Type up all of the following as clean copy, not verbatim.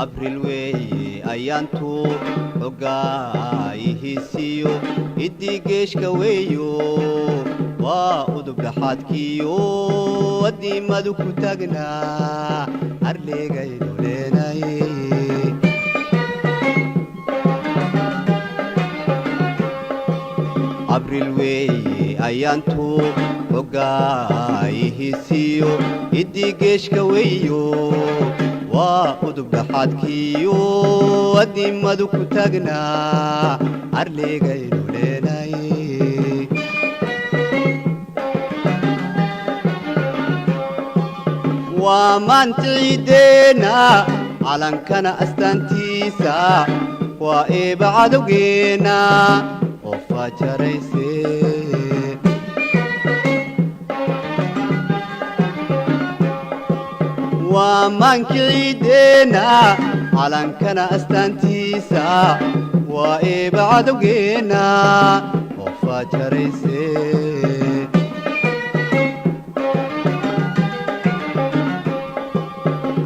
abril weeye ayaantu xogaayihiisiyo idigeeshka weeyo waa udub dhaxaadkiyo wadiimadu ku taagnaa arleegaynu leenaye abril weeye ayaantu xogaayihiisiyo idigeeshka weeyo waa udub dhaxaadkiyo wadiimadu ku taagnaa arleegaynu leenaye waa maanta ciideena calankana astaantiisa waa eeba cadowgeena oo faajarayse waa maanka ciideena calankana astaantiisa waa eeba cadowgeena oo faajarayse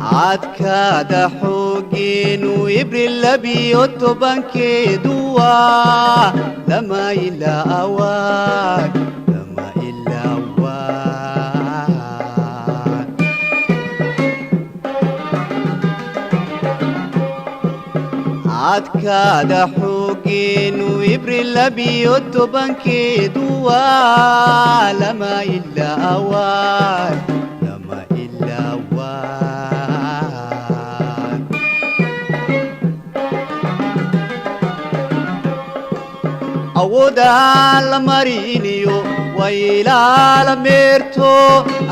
cadkaada xoogeenu ibril 12 waa lama ilaa awaad lama ilaa awaad cadkaada xoogeenu ibril 12 waa lama ilaa awaad lama ilaa awaad awoodaa la mariniyo waylaala meerto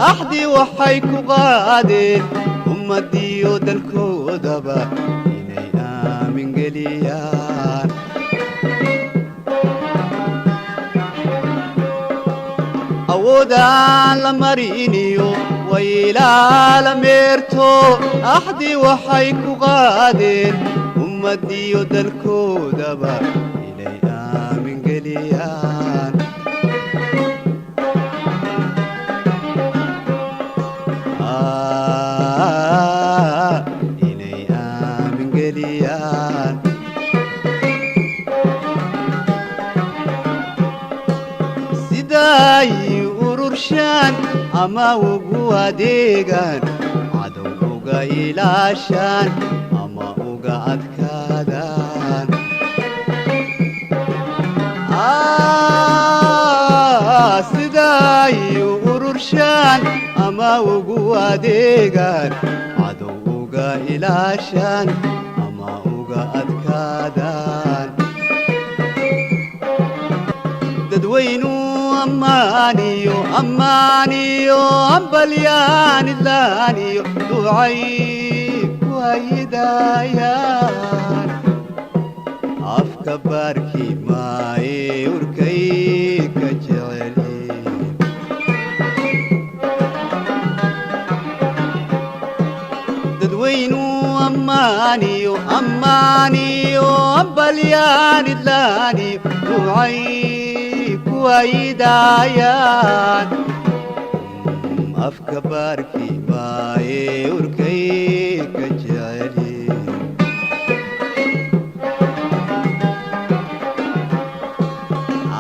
axdii waxay ku qaadeen ummadiyo dalkoodaba inay aamin geliyaan awoodaa la mariniyo waylaala meerto axdii waxay ku qaadeen ummadiyo dalkoodaba inay aamin geliyaan siday ururshaan ama ugu adeegaan cadow uga ilaashaan ama uga adkaadaan siday ururshaan ama ugu adeegaan cadow uga ilaashaan ama uga adkaadaan dadweynu ammaaniyo ambalyaan idlaaniyo ducay ku haydaayaan afka baarki maaye urkay ka jeceli dadweynu ammaaniyo ambalyaan idlaaniyo ducay ku haydaayaan afka baarki maaye urkay ka jeceli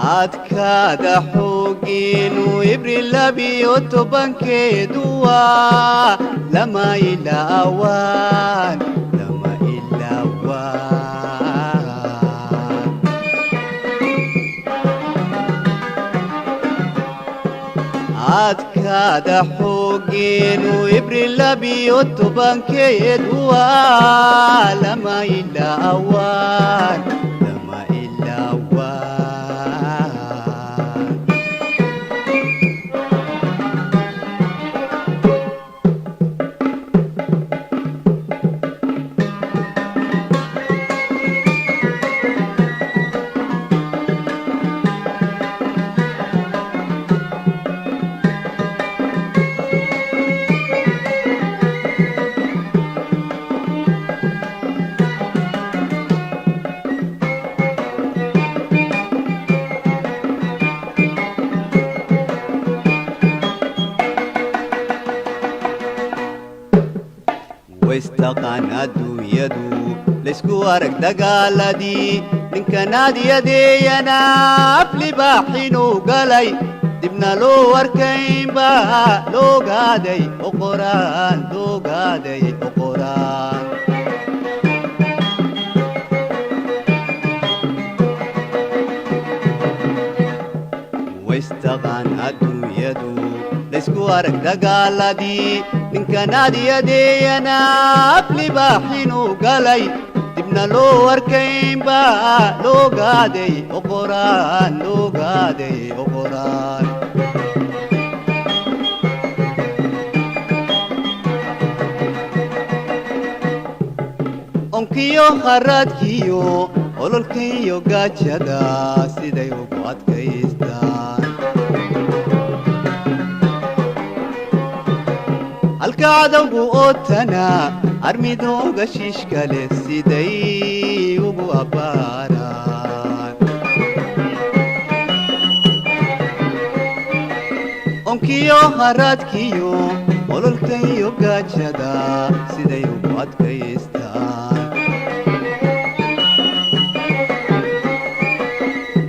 cadkaada xoogeenu ibril 12 waa lama ilaa awaad lama ilaa awaad cadkaada xoogeenu ibril 12 waa lama ilaa awaad lama ilaa awaad واستقان adduunyadu laysku arag dagaaladii ninka naadiyadeyana aflibaaxinuu galay dibna loo arkaynba loogaaday oqoraan loogaaday oqoraan waystaqaan adduunyadu laysku arag dagaaladii ninka naadiyadeyana aflibaaxinuu galay dibna loo arkaynba loogaaday oqoraan loogaaday oqoraan onkiyo kharaadkiyo ololkiyo gaajada siday ugu adkaystaan halka cadowgu ootana armidooga shiishkale siday ugu abbaaraan onkiyo kharaadkiyo ololkiyo gaajada siday ugu adkaystaan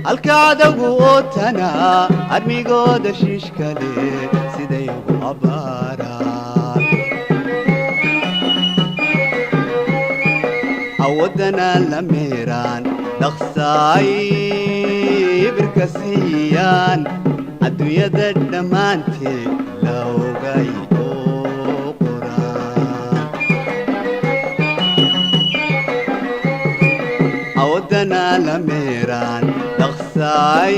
halka cadowgu ootana armigooda shiishkale siday ugu abbaaraan awadana la meeraan dhaqsaay ibirka siiyaan adduunyada dhammaanteed la ogay oo qoraan awadana la meeraan dhaqsaay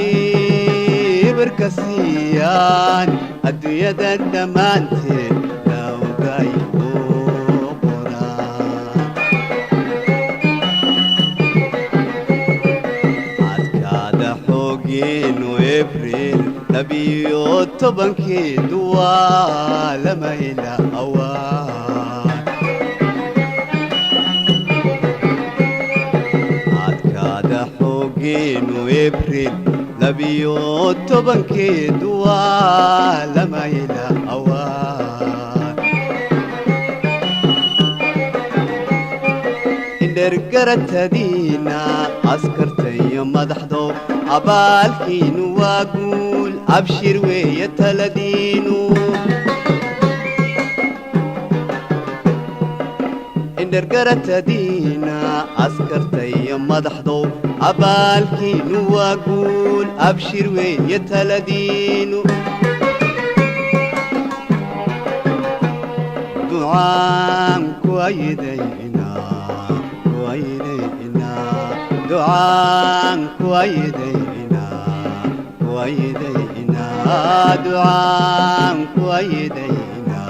ibirka siiyaan adduunyada dhammaanteed la ogay oo qoraan adkaada xoogeenu abriil labiyo tobankeedu waa lama ila awaan adkaada xoogeenu abriil labiyo tobankeedu waa lama ila awaan indhergaratadiina askartayo madaxdo abaalkiinu waa guul abshir weeye taladiinu indhergaratadiina askartayo madaxdo abaalkiinu waa guul abshir weeye taladiinu ducaan ku ayidayna ducaan ku ayidayna ducaan ku ayidayna